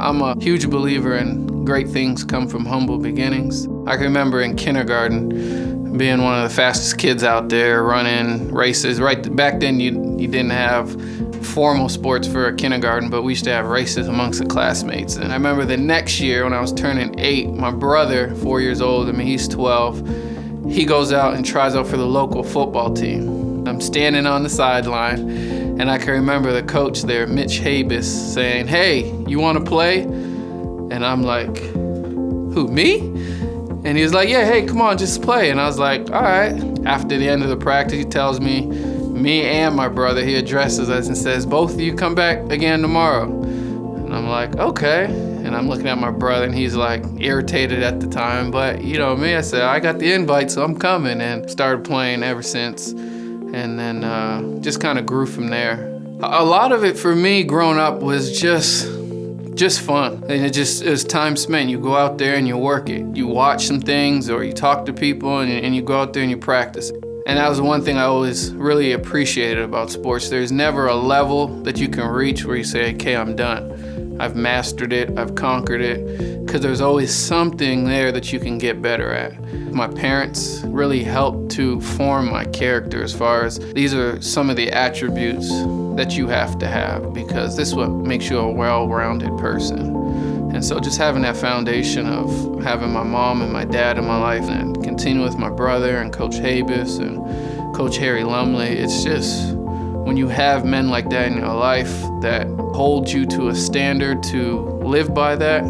I'm a huge believer in great things come from humble beginnings. I can remember in kindergarten being one of the fastest kids out there running races. Right back then you didn't have formal sports for a kindergarten, but we used to have races amongst the classmates. And I remember the next year when I was turning 8, my brother, 4 years older than me, he's 12, he goes out and tries out for the local football team. I'm standing on the sideline, and I can remember the coach there, Mitch Habis, saying, "Hey, you want to play?" And I'm like, "Who, me?" And he was like, "Yeah, hey, come on, just play." And I was like, "All right." After the end of the practice, he tells me and my brother, he addresses us and says, "Both of you come back again tomorrow." And I'm like, "Okay." And I'm looking at my brother, and he's like irritated at the time. But you know me, I said, "I got the invite, so I'm coming," and started playing ever since. And then just kind of grew from there. A lot of it for me growing up was just fun. And it was time spent. You go out there and you work it. You watch some things or you talk to people and you go out there and you practice. And that was one thing I always really appreciated about sports. There's never a level that you can reach where you say, "Okay, I'm done. I've mastered it, I've conquered it," because there's always something there that you can get better at. My parents really helped to form my character as far as these are some of the attributes that you have to have, because this is what makes you a well-rounded person. And so just having that foundation of having my mom and my dad in my life and continue with my brother and Coach Habis and Coach Harry Lumley, it's just when you have men like that in your life that hold you to a standard to live by that,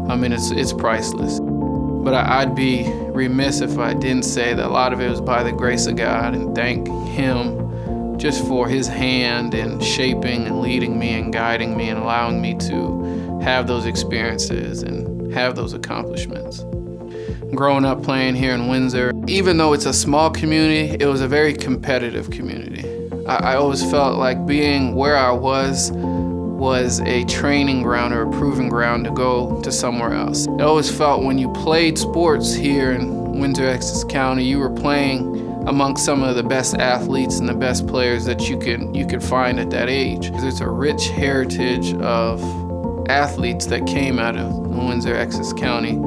I mean, it's priceless. But I'd be remiss if I didn't say that a lot of it was by the grace of God, and thank Him just for His hand in shaping and leading me and guiding me and allowing me to have those experiences and have those accomplishments. Growing up playing here in Windsor, even though it's a small community, it was a very competitive community. I always felt like being where I was a training ground or a proving ground to go to somewhere else. I always felt when you played sports here in Windsor-Essex County, you were playing amongst some of the best athletes and the best players that you could find at that age. There's a rich heritage of athletes that came out of the Windsor-Essex County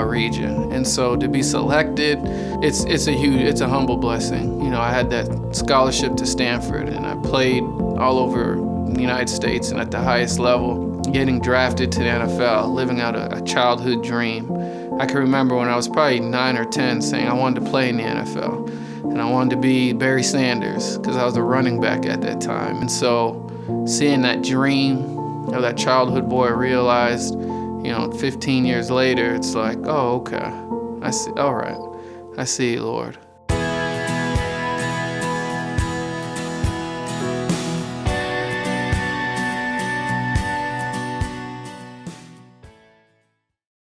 region, and so to be selected, it's a humble blessing. You know, I had that scholarship to Stanford, and I played all over the United States and at the highest level, getting drafted to the NFL, living out a childhood dream. I can remember when I was probably 9 or 10 saying I wanted to play in the NFL, and I wanted to be Barry Sanders because I was a running back at that time. And so seeing that dream of that childhood boy realized, 15 years later, it's like, oh, okay, I see, all right, I see, Lord.